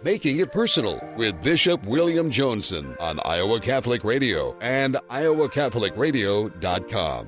Making It Personal with Bishop William Joensen on Iowa Catholic Radio and iowacatholicradio.com.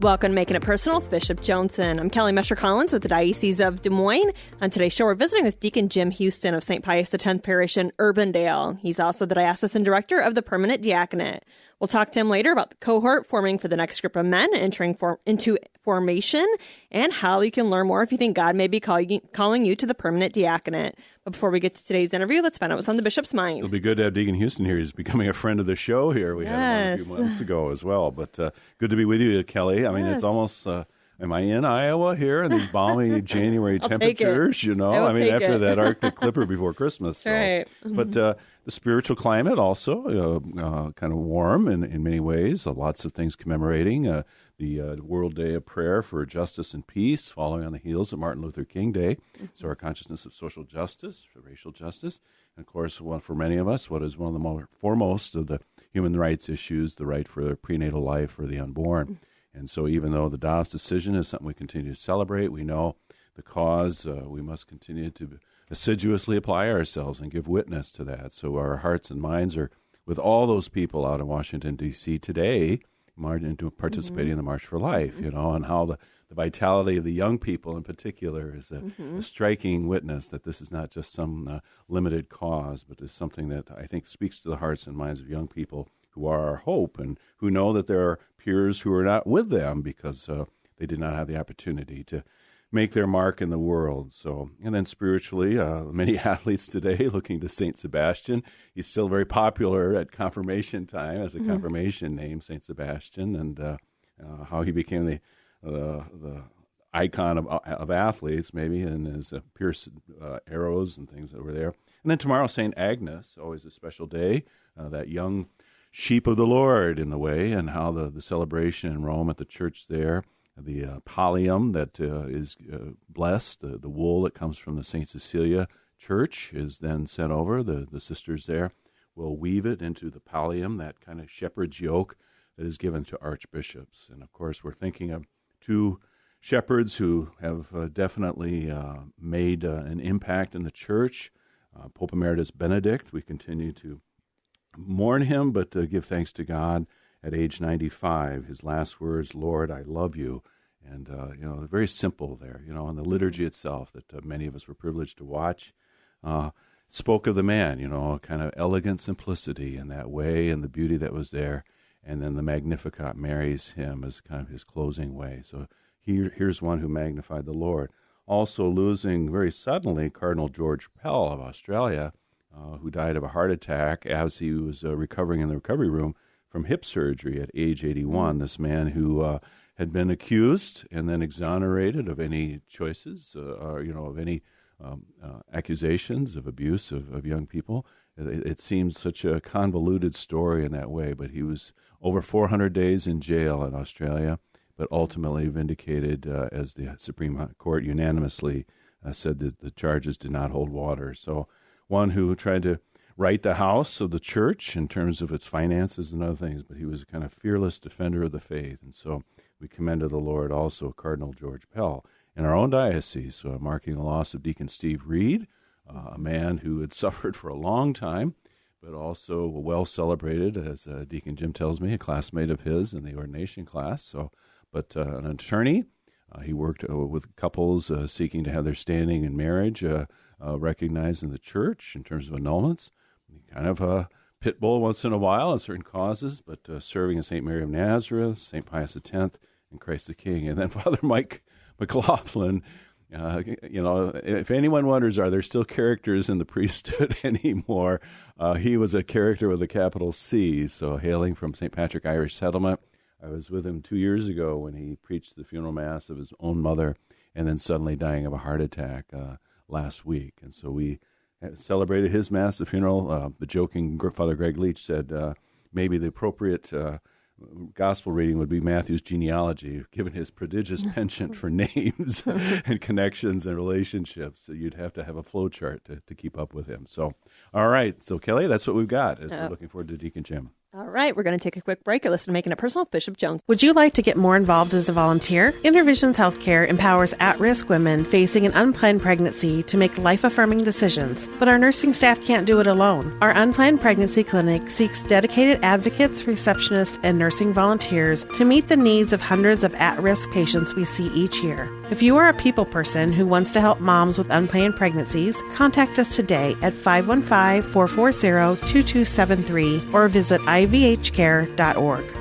Welcome to Making It Personal with Bishop Joensen. I'm Kelly Mescher-Collins with the Diocese of Des Moines. On today's show, we're visiting with Deacon Jim Houston of St. Pius X Parish in Urbandale. He's also the diocesan director of the permanent diaconate. We'll talk to him later about the cohort forming for the next group of men entering into formation and how you can learn more if you think God may be calling you to the permanent diaconate. But before we get to today's interview, let's find out what's on the bishop's mind. It'll be good to have Deacon Houston here. He's becoming a friend of the show here. We had him a few months ago as well. But good to be with you, Kelly. I mean, it's almost... am I in Iowa here in these balmy January temperatures? You know, I mean, after that Arctic Clipper before Christmas. So. Right. But the spiritual climate also kind of warm in many ways. Lots of things commemorating the World Day of Prayer for Justice and Peace, following on the heels of Martin Luther King Day. So our consciousness of social justice, for racial justice, and of course, for many of us, what is one of the more foremost of the human rights issues, the right for prenatal life for the unborn. And so even though the Dobbs decision is something we continue to celebrate, we know the cause, we must continue to assiduously apply ourselves and give witness to that. So our hearts and minds are with all those people out in Washington, D.C. today, participating in the March for Life, you know, and how the vitality of the young people in particular is a striking witness that this is not just some limited cause, but is something that I think speaks to the hearts and minds of young people who are our hope and who know that there are peers who are not with them because they did not have the opportunity to make their mark in the world. So, and then spiritually, many athletes today looking to St. Sebastian. He's still very popular at confirmation time as a confirmation name, St. Sebastian, and how he became the icon of athletes, maybe, and his pierced arrows and things that were there. And then tomorrow, St. Agnes, always a special day, that young sheep of the Lord in the way, and how the celebration in Rome at the church there, the pallium that is blessed, the wool that comes from the St. Cecilia church is then sent over. The sisters there will weave it into the pallium, that kind of shepherd's yoke that is given to archbishops. And of course, we're thinking of two shepherds who have definitely made an impact in the church. Pope Emeritus Benedict, we continue to mourn him, but give thanks to God at age 95. His last words, Lord, I love you. And, very simple there, and the liturgy itself that many of us were privileged to watch spoke of the man, kind of elegant simplicity in that way and the beauty that was there. And then the Magnificat marries him as kind of his closing way. So here's one who magnified the Lord. Also losing very suddenly Cardinal George Pell of Australia, who died of a heart attack as he was recovering in the recovery room from hip surgery at age 81. This man who had been accused and then exonerated of any choices, of any accusations of abuse of young people. It seems such a convoluted story in that way, but he was over 400 days in jail in Australia, but ultimately vindicated as the Supreme Court unanimously said that the charges did not hold water. So one who tried to right the house of the church in terms of its finances and other things, but he was a kind of fearless defender of the faith. And so we commend to the Lord also Cardinal George Pell. In our own diocese, marking the loss of Deacon Steve Reed, a man who had suffered for a long time, but also well celebrated, as Deacon Jim tells me, a classmate of his in the ordination class. But an attorney, he worked with couples seeking to have their standing in marriage recognized in the church in terms of annulments. Kind of a pit bull once in a while in certain causes, but serving in St. Mary of Nazareth, St. Pius X, and Christ the King. And then Father Mike McLaughlin, if anyone wonders, are there still characters in the priesthood anymore? He was a character with a capital C, so hailing from St. Patrick Irish Settlement. I was with him 2 years ago when he preached the funeral mass of his own mother and then suddenly dying of a heart attack last week. And so we celebrated his mass, the funeral. The joking Father Greg Leach said maybe the appropriate gospel reading would be Matthew's genealogy, given his prodigious penchant for names and connections and relationships. So you'd have to have a flow chart to keep up with him. So, all right. So, Kelly, that's what we've got as we're looking forward to Deacon Jim. All right, we're going to take a quick break. You're listening to Making It Personal with Bishop Jones. Would you like to get more involved as a volunteer? Intervisions Healthcare empowers at-risk women facing an unplanned pregnancy to make life-affirming decisions, but our nursing staff can't do it alone. Our Unplanned Pregnancy Clinic seeks dedicated advocates, receptionists, and nursing volunteers to meet the needs of hundreds of at-risk patients we see each year. If you are a people person who wants to help moms with unplanned pregnancies, contact us today at 515-440-2273 or visit ivhcare.org.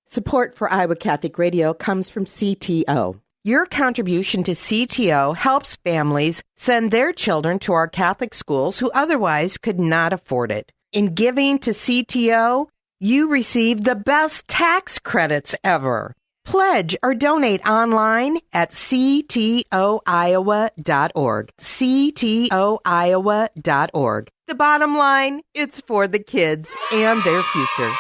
Support for Iowa Catholic Radio comes from CTO. Your contribution to CTO helps families send their children to our Catholic schools who otherwise could not afford it. In giving to CTO, you receive the best tax credits ever. Pledge or donate online at ctoiowa.org. ctoiowa.org. The bottom line, it's for the kids and their future.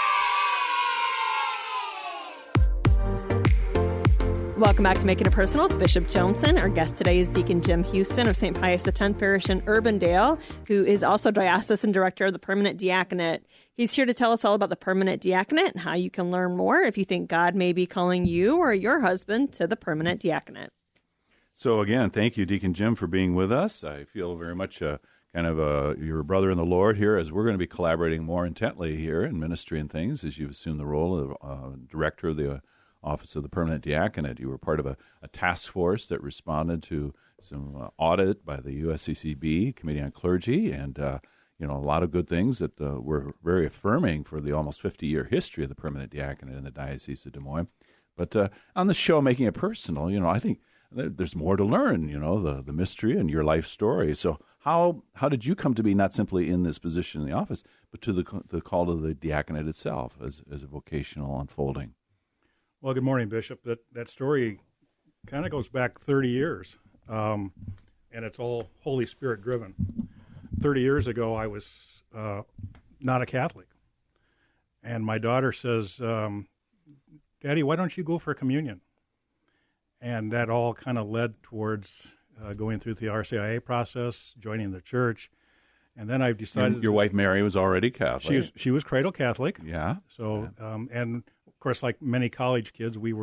Welcome back to Making It Personal with Bishop Joensen. Our guest today is Deacon Jim Houston of St. Pius X Parish in Urbandale, who is also diocesan director of the Permanent Diaconate. He's here to tell us all about the Permanent Diaconate and how you can learn more if you think God may be calling you or your husband to the Permanent Diaconate. So again, thank you, Deacon Jim, for being with us. I feel very much your brother in the Lord here, as we're going to be collaborating more intently here in ministry and things as you've assumed the role of director of the Office of the Permanent Diaconate. You were part of a task force that responded to some audit by the USCCB, Committee on Clergy, and a lot of good things that were very affirming for the almost 50-year history of the Permanent Diaconate in the Diocese of Des Moines. But on the show, Making It Personal, I think there's more to learn, the mystery and your life story. So how did you come to be not simply in this position in the office, but to the call to the diaconate itself as a vocational unfolding? Well, good morning, Bishop. That story kind of goes back 30 years, and it's all Holy Spirit driven. 30 years ago, I was not a Catholic, and my daughter says, Daddy, why don't you go for communion? And that all kind of led towards going through the RCIA process, joining the church, and then I've decided... Your wife, Mary, was already Catholic. She was cradle Catholic. Yeah. So, and of course, like many college kids, we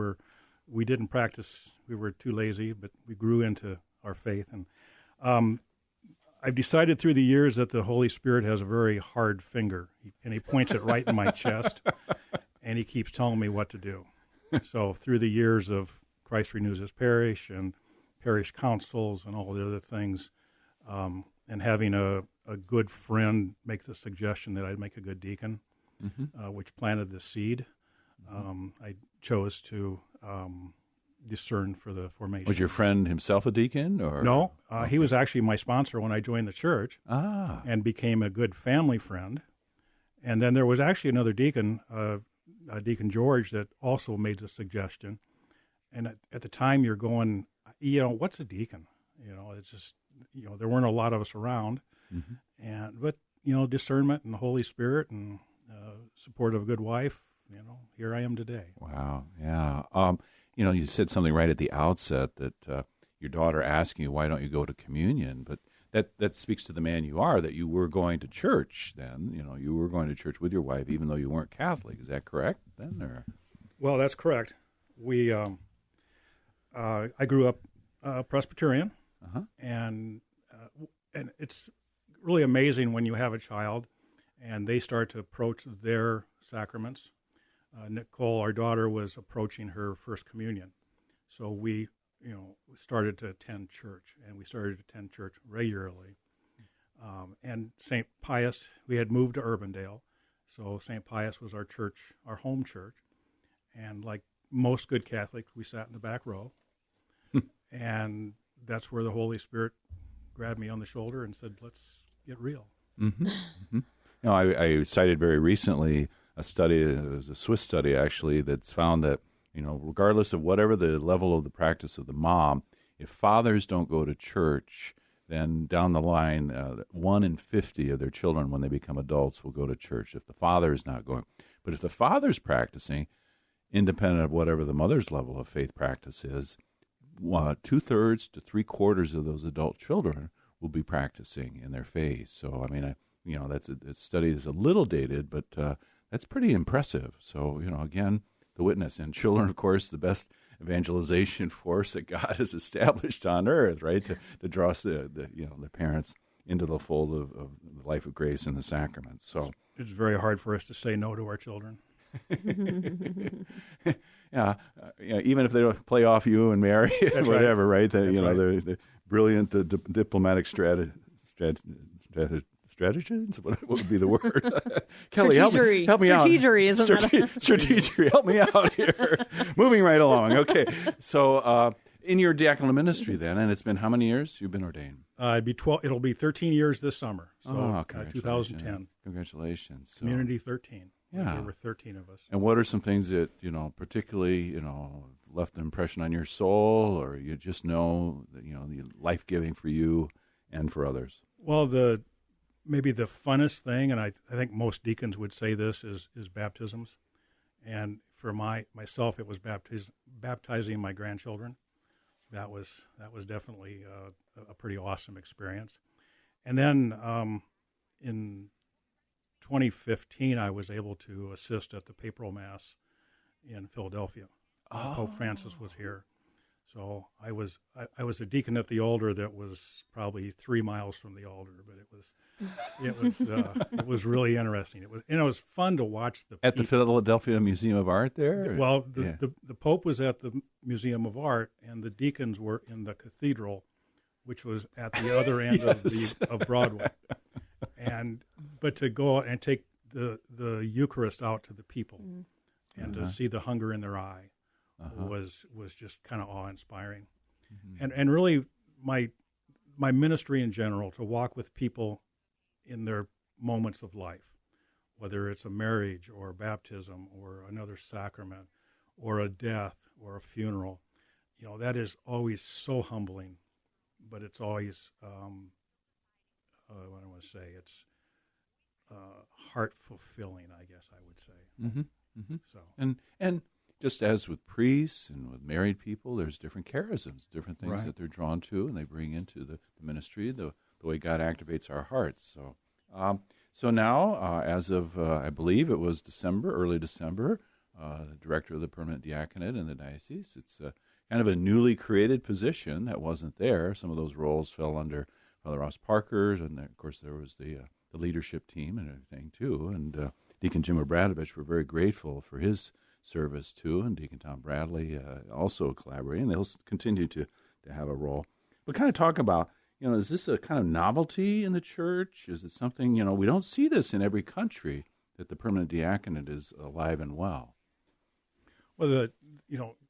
didn't practice. We were too lazy, but we grew into our faith. And I've decided through the years that the Holy Spirit has a very hard finger, and he points it right in my chest, and he keeps telling me what to do. So through the years of Christ Renews His Parish and parish councils and all the other things, and having a good friend make the suggestion that I'd make a good deacon, which planted the seed. I chose to discern for the formation. Was your friend himself a deacon? Or No, he was actually my sponsor when I joined the church and became a good family friend. And then there was actually another deacon, Deacon George, that also made the suggestion. And at the time you're going, what's a deacon? It's just, there weren't a lot of us around. But discernment and the Holy Spirit and support of a good wife, here I am today. Wow, yeah. You said something right at the outset that your daughter asking you, why don't you go to communion? But that speaks to the man you are, that you were going to church then. You were going to church with your wife, even though you weren't Catholic. Is that correct then? Or? Well, that's correct. We, I grew up Presbyterian, and it's really amazing when you have a child and they start to approach their sacraments. Nicole, our daughter, was approaching her first communion. So we, started to attend church, and we started to attend church regularly. And St. Pius, we had moved to Urbandale, so St. Pius was our church, our home church. And like most good Catholics, we sat in the back row. And that's where the Holy Spirit grabbed me on the shoulder and said, let's get real. I cited very recently a study, it was a Swiss study actually, that's found that, regardless of whatever the level of the practice of the mom, if fathers don't go to church, then down the line, 1 in 50 of their children, when they become adults, will go to church if the father is not going. But if the father's practicing, independent of whatever the mother's level of faith practice is, 2/3 to 3/4 of those adult children will be practicing in their faith. So, that's a study that's a little dated, but that's pretty impressive. So, again, the witness. And children, of course, the best evangelization force that God has established on earth, right? To draw the parents into the fold of the life of grace and the sacraments. So it's very hard for us to say no to our children. Yeah, even if they don't play off you and Mary and whatever, right? The brilliant diplomatic strategies. What would be the word? Kelly, help me out. Strategery, isn't that? Strategery, help me out here. Moving right along. Okay, so in your diaconal ministry then, and it's been how many years you've been ordained? It'll be 13 years this summer. So 2010. Congratulations. So, Community 13. Yeah. There were 13 of us. And what are some things that, particularly, left an impression on your soul, or you just know that, the life-giving for you and for others? Well, maybe the funnest thing, and I think most deacons would say this, is baptisms. And for myself, it was baptizing my grandchildren. That was definitely a pretty awesome experience. And then in 2015, I was able to assist at the papal mass in Philadelphia. Pope Francis was here, so I was a deacon at the altar that was probably 3 miles from the altar, but it was really interesting. It was fun to watch at the Philadelphia Museum of Art there. Well, the Pope was at the Museum of Art, and the deacons were in the cathedral, which was at the other end of Broadway. But to go and take the Eucharist out to the people and to see the hunger in their eye was just kind of awe-inspiring. And really my ministry in general, to walk with people in their moments of life, whether it's a marriage or a baptism or another sacrament or a death or a funeral, that is always so humbling, but it's always what I want to say, it's heart fulfilling, I guess I would say. So and just as with priests and with married people, there's different charisms, different things that they're drawn to, and they bring into the ministry, the way God activates our hearts. So now, as of I believe it was early December, the director of the permanent diaconate in the diocese. It's kind of a newly created position that wasn't there. Some of those roles fell under Father Ross Parker's, and of course there was the leadership team and everything too. And Deacon Jim Houston, we're very grateful for his service too, and Deacon Tom Bradley also collaborating. They'll continue to have a role. But kind of talk about, is this a kind of novelty in the church? Is it something, we don't see this in every country, that the permanent diaconate is alive and well? Well, of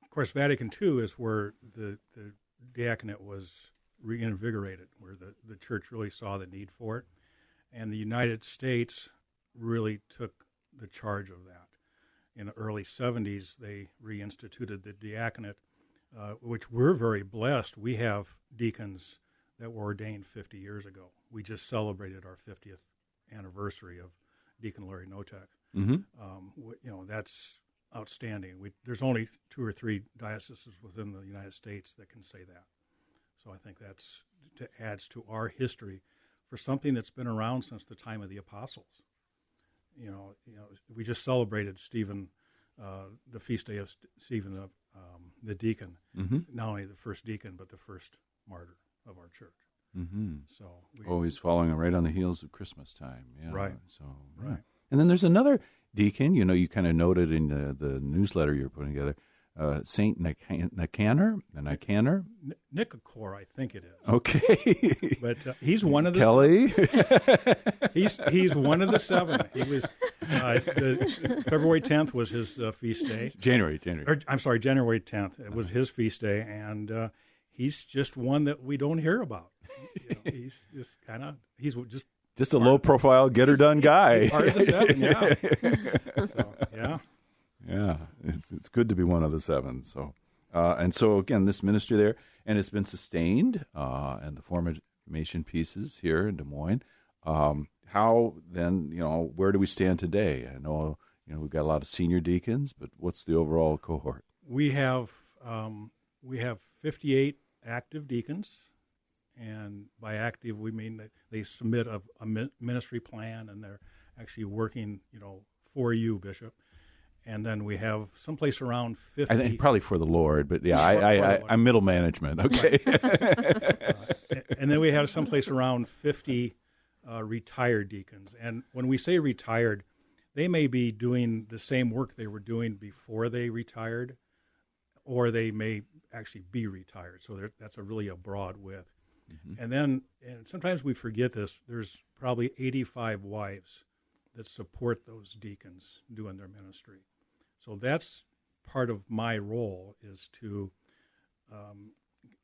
course, Vatican II is where the diaconate was reinvigorated, where the church really saw the need for it. And the United States really took the charge of that. In the early 70s, they reinstituted the diaconate, which we're very blessed. We have deacons that were ordained 50 years ago. We just celebrated our 50th anniversary of Deacon Larry Notek. That's outstanding. There's only 2 or 3 dioceses within the United States that can say that. So I think that's adds to our history for something that's been around since the time of the apostles. We just celebrated Stephen, the feast day of Stephen, the deacon. Not only the first deacon, but the first martyr of our church. So he's following right on the heels of Christmas time. Yeah. Right. So and then there's another deacon. You kind of noted in the newsletter you're putting together, Saint Nicanor. Nicanor, I think it is. Okay, but he's one of the Kelly. he's one of the 7. He was February 10th was his feast day. January 10th. It was his feast day, and he's just one that we don't hear about. He's just a low profile, get her done guy. Part of the 7, yeah. So, yeah. Yeah, it's good to be one of the 7. So, and so again, this ministry there, and it's been sustained, and the formation pieces here in Des Moines. How then, where do we stand today? I know, we've got a lot of senior deacons, but what's the overall cohort? We have 58 active deacons, and by active we mean that they submit a ministry plan and they're actually working, for you, Bishop. And then we have someplace around 50. I think probably for the Lord, but yeah, I'm middle management. Okay. And then we have someplace around 50 retired deacons. And when we say retired, they may be doing the same work they were doing before they retired, or they may actually be retired. So that's really a broad width. Mm-hmm. And sometimes we forget this, there's probably 85 wives that support those deacons doing their ministry. So that's part of my role, is to,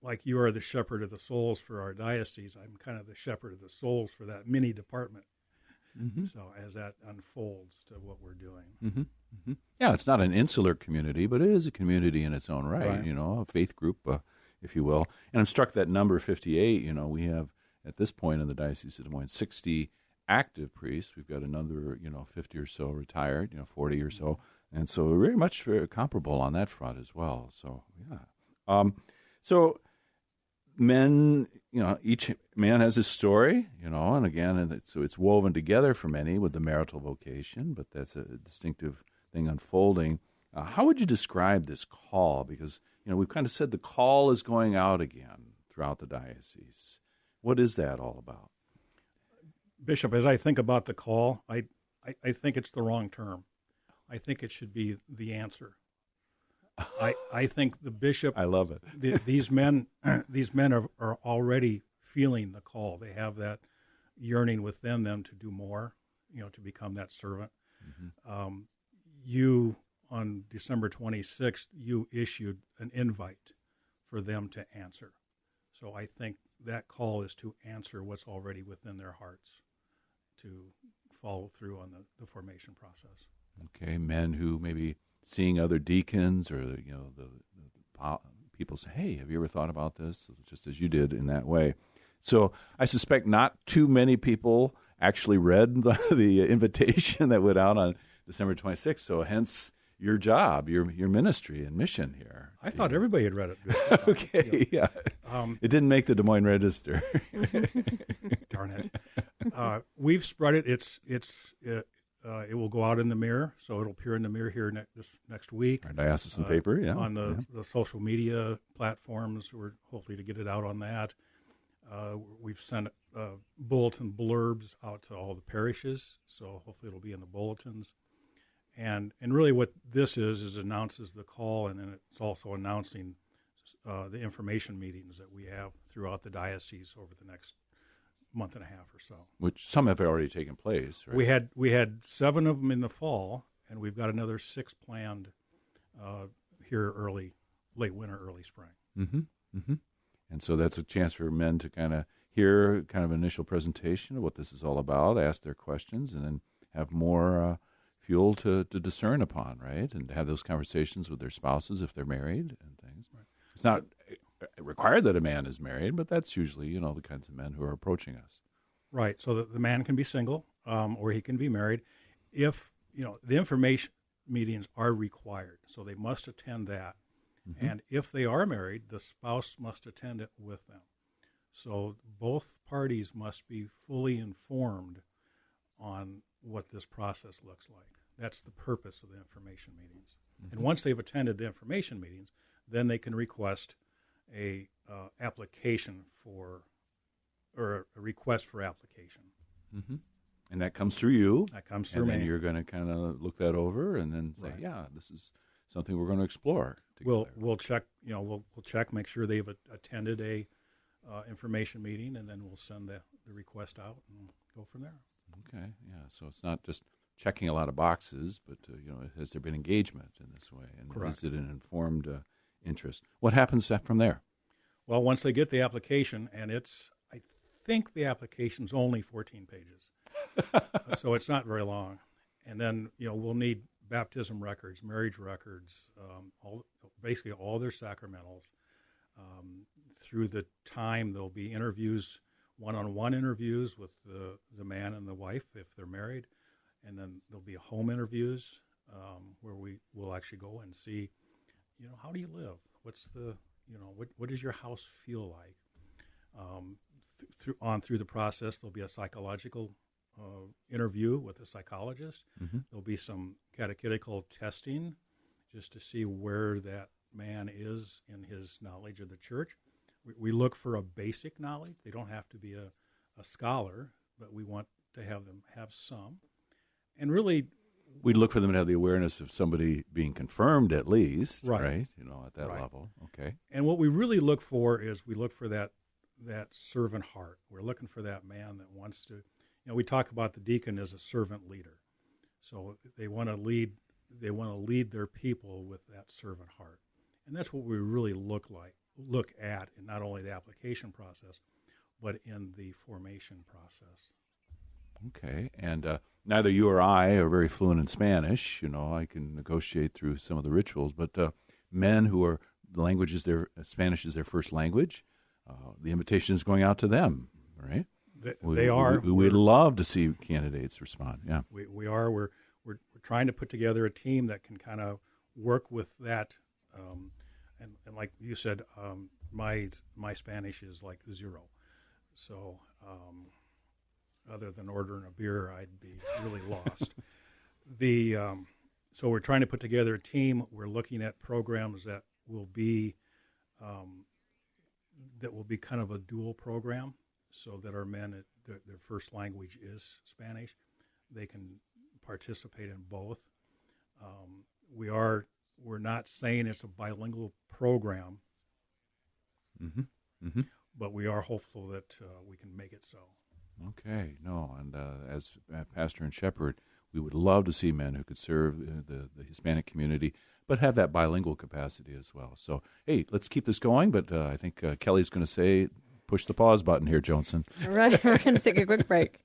like you are the shepherd of the souls for our diocese, I'm kind of the shepherd of the souls for that mini department. Mm-hmm. So as that unfolds to what we're doing. Mm-hmm. Mm-hmm. Yeah, it's not an insular community, but it is a community in its own right. A faith group, if you will. And I'm struck that number 58, we have at this point in the Diocese of Des Moines 60 active priests. We've got another, 50 or so retired, 40 or so. And so we're very much comparable on that front as well. So, yeah. So men, each man has his story, and again, so it's woven together for many with the marital vocation, but that's a distinctive thing unfolding. How would you describe this call? Because, we've kind of said the call is going out again throughout the diocese. What is that all about? Bishop, as I think about the call, I think it's the wrong term. I think it should be the answer. I think the bishop. I love it. These men are already feeling the call. They have that yearning within them to do more, to become that servant. Mm-hmm. You, on December 26th, you issued an invite for them to answer. So I think that call is to answer what's already within their hearts, to follow through on the formation process. Okay, men who maybe seeing other deacons or the people say, "Hey, have you ever thought about this?" Just as you did in that way. So I suspect not too many people actually read the invitation that went out on December 26th. So hence your job, your ministry and mission here. I thought everybody had read it. Okay, yeah. It didn't make the Des Moines Register. Darn it. We've spread it. It will go out in the Mirror, so it'll appear in the Mirror here this next week. Our diocesan paper, yeah. On the social media platforms, we're hopefully to get it out on that. We've sent bulletin blurbs out to all the parishes, so hopefully it'll be in the bulletins. And really what this is announces the call, and then it's also announcing the information meetings that we have throughout the diocese over the next month and a half or so. Which some have already taken place, right? We had 7 of them in the fall, and we've got another 6 planned here late winter, early spring. Mm-hmm. Mm-hmm. And so that's a chance for men to kind of hear kind of an initial presentation of what this is all about, ask their questions, and then have more fuel to discern upon, right? And have those conversations with their spouses if they're married and things. Right. It's not required that a man is married, but that's usually, the kinds of men who are approaching us. Right. So the man can be single or he can be married. If, the information meetings are required, so they must attend that. Mm-hmm. And if they are married, the spouse must attend it with them. So both parties must be fully informed on what this process looks like. That's the purpose of the information meetings. Mm-hmm. And once they've attended the information meetings, then they can request a application or a request for application. Mm-hmm. And that comes through you. That comes through me. And then you're going to kind of look that over and then say, right. Yeah, this is something we're going to explore together. We'll check, we'll check, make sure they've attended a information meeting, and then we'll send the request out and go from there. Okay, yeah. So it's not just checking a lot of boxes, but has there been engagement in this way? And Correct. Is it an informed interest? What happens from there? Well, once they get the application, and I think the application's only 14 pages, so it's not very long. And then we'll need baptism records, marriage records, basically all their sacramentals. Through the time, there'll be interviews, one-on-one interviews with the man and the wife if they're married, and then there'll be home interviews where we will actually go and see, how do you live? What's the, what does your house feel like? Through the process, there'll be a psychological interview with a psychologist. Mm-hmm. There'll be some catechetical testing just to see where that man is in his knowledge of the church. We look for a basic knowledge. They don't have to be a scholar, but we want to have them have some. And really, we'd look for them to have the awareness of somebody being confirmed at least, right? At that level. Okay. And what we really look for is we look for that servant heart. We're looking for that man that wants to, we talk about the deacon as a servant leader. So they want to lead their people with that servant heart. And that's what we really look at in not only the application process, but in the formation process. Okay. And neither you or I are very fluent in Spanish. I can negotiate through some of the rituals, but men who are Spanish is their first language, the invitation is going out to them, right? They are. We'd love to see candidates respond. Yeah, we are. We're trying to put together a team that can kind of work with that. And like you said, my Spanish is like 0. So other than ordering a beer, I'd be really lost. So we're trying to put together a team. We're looking at programs that will be kind of a dual program, so that our men, their first language is Spanish. They can participate in both. We're not saying it's a bilingual program, mm-hmm. Mm-hmm. but we are hopeful that we can make it so. Okay, no, and as pastor and shepherd, we would love to see men who could serve the Hispanic community, but have that bilingual capacity as well. So, hey, let's keep this going, but I think Kelly's going to say, push the pause button here, Joensen. All right, we're going to take a quick break.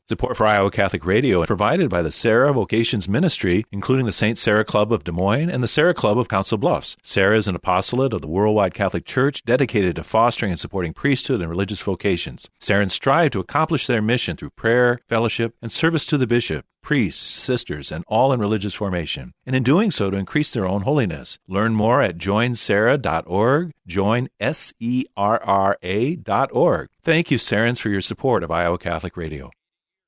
Support for Iowa Catholic Radio provided by the Sarah Vocations Ministry, including the St. Sarah Club of Des Moines and the Sarah Club of Council Bluffs. Sarah is an apostolate of the Worldwide Catholic Church dedicated to fostering and supporting priesthood and religious vocations. Sarahans strive to accomplish their mission through prayer, fellowship, and service to the bishop, priests, sisters, and all in religious formation, and in doing so to increase their own holiness. Learn more at joinsarah.org, joinserra.org. Thank you, Sarahans, for your support of Iowa Catholic Radio.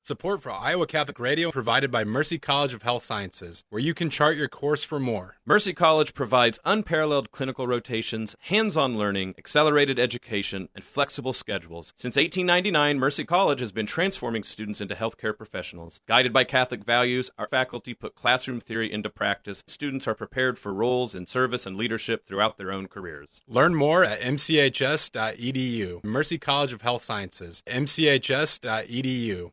Support for Iowa Catholic Radio provided by Mercy College of Health Sciences, where you can chart your course for more. Mercy College provides unparalleled clinical rotations, hands-on learning, accelerated education, and flexible schedules. Since 1899, Mercy College has been transforming students into healthcare professionals. Guided by Catholic values, our faculty put classroom theory into practice. Students are prepared for roles in service and leadership throughout their own careers. Learn more at mchs.edu. Mercy College of Health Sciences, mchs.edu.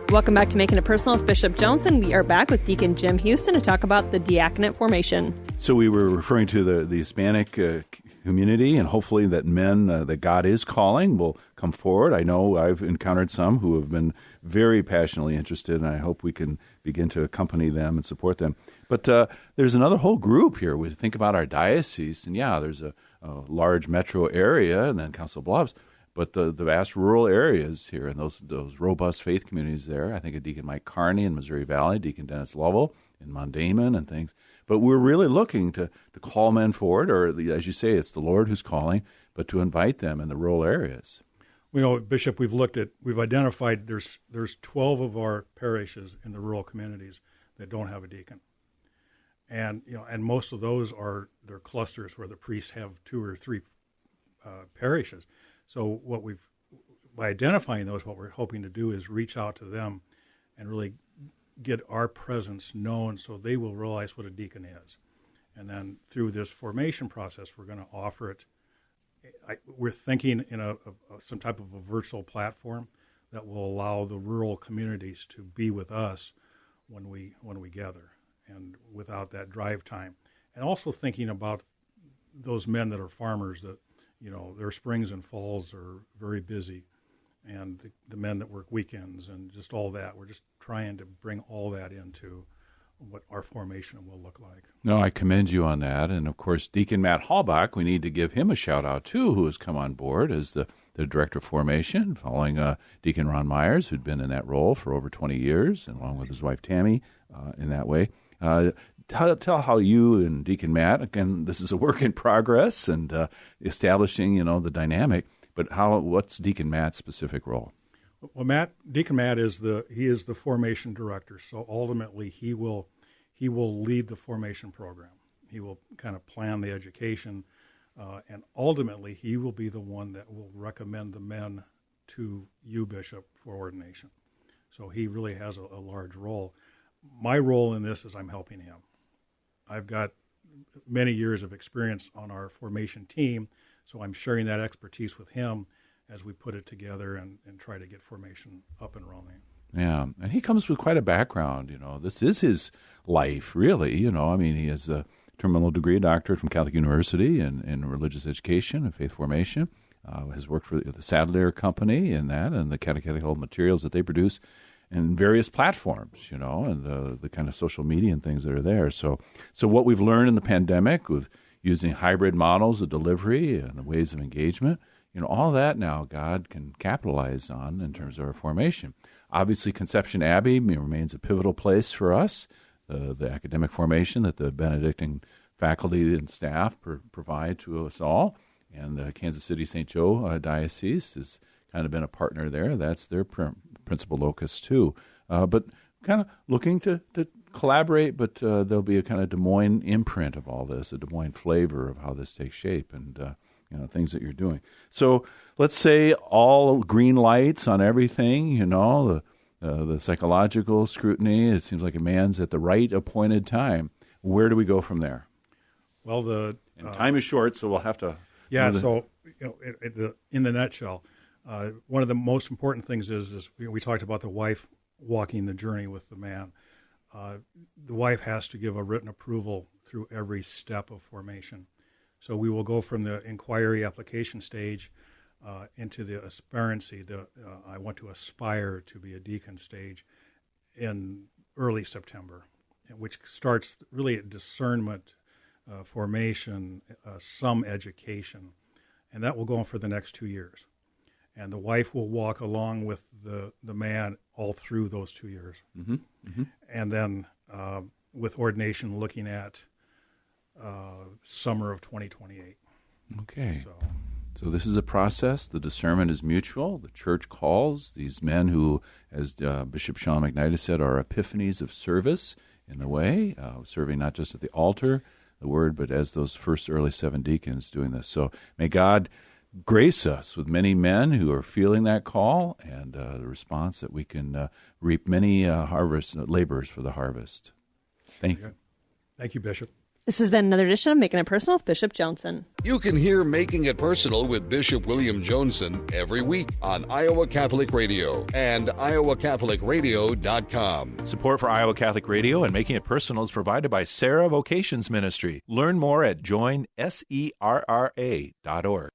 Welcome back to Making It Personal with Bishop Joensen. We are back with Deacon Jim Houston to talk about the diaconate formation. So we were referring to the Hispanic community, and hopefully that men that God is calling will come forward. I know I've encountered some who have been very passionately interested, and I hope we can begin to accompany them and support them. But there's another whole group here. We think about our diocese, and there's a large metro area, and then Council Bluffs. But the vast rural areas here and those robust faith communities there, I think of Deacon Mike Carney in Missouri Valley, Deacon Dennis Lovell in Mondamon and things. But we're really looking to call men forward, or as you say, it's the Lord who's calling, but to invite them in the rural areas. Bishop, we've identified there's 12 of our parishes in the rural communities that don't have a deacon. And and most of those they're clusters where the priests have 2 or 3 parishes. So by identifying those, what we're hoping to do is reach out to them and really get our presence known so they will realize what a deacon is. And then through this formation process, we're going to offer it. We're thinking in some type of a virtual platform that will allow the rural communities to be with us when we gather, and without that drive time. And also thinking about those men that are farmers that, their springs and falls are very busy, and the men that work weekends and just all that. We're just trying to bring all that into what our formation will look like. No, I commend you on that. And, of course, Deacon Matt Hallbach, we need to give him a shout-out, too, who has come on board as the Director of Formation, following Deacon Ron Myers, who'd been in that role for over 20 years, along with his wife Tammy in that way. tell how you and Deacon Matt, again, this is a work in progress and establishing, the dynamic, but what's Deacon Matt's specific role? Well, Deacon Matt is the formation director, so ultimately he will lead the formation program. He will kind of plan the education, and ultimately he will be the one that will recommend the men to you, Bishop, for ordination. So he really has a large role. My role in this is I'm helping him. I've got many years of experience on our formation team, so I'm sharing that expertise with him as we put it together and try to get formation up and running. Yeah, and he comes with quite a background. This is his life, really. He has a terminal degree, doctorate from Catholic University in religious education and faith formation. Has worked for the Sadler Company and the catechetical materials that they produce and various platforms, and the kind of social media and things that are there. So what we've learned in the pandemic with using hybrid models of delivery and the ways of engagement, all that now God can capitalize on in terms of our formation. Obviously, Conception Abbey remains a pivotal place for us, the academic formation that the Benedictine faculty and staff provide to us all. And the Kansas City St. Joe Diocese has kind of been a partner there. That's their principal locus, too. But kind of looking to collaborate, but there'll be a kind of Des Moines imprint of all this, a Des Moines flavor of how this takes shape and things that you're doing. So let's say all green lights on everything, the psychological scrutiny. It seems like a man's at the right appointed time. Where do we go from there? Well, time is short, so we'll have to... Yeah, so in the nutshell, one of the most important things is we talked about the wife walking the journey with the man. The wife has to give a written approval through every step of formation. So we will go from the inquiry application stage into the aspirancy. I want to aspire to be a deacon stage in early September, which starts really at discernment, formation, some education, and that will go on for the next 2 years. And the wife will walk along with the man all through those 2 years. Mm-hmm. Mm-hmm. And then with ordination looking at summer of 2028. Okay. So this is a process. The discernment is mutual. The church calls these men who, as Bishop Sean McKnight said, are epiphanies of service in the way, serving not just at the altar, the word, but as those first early 7 deacons doing this. So may God grace us with many men who are feeling that call and the response that we can reap many laborers for the harvest. Thank you. Thank you, Bishop. This has been another edition of Making It Personal with Bishop Joensen. You can hear Making It Personal with Bishop William Joensen every week on Iowa Catholic Radio and iowacatholicradio.com. Support for Iowa Catholic Radio and Making It Personal is provided by Sarah Vocations Ministry. Learn more at joinserra.org.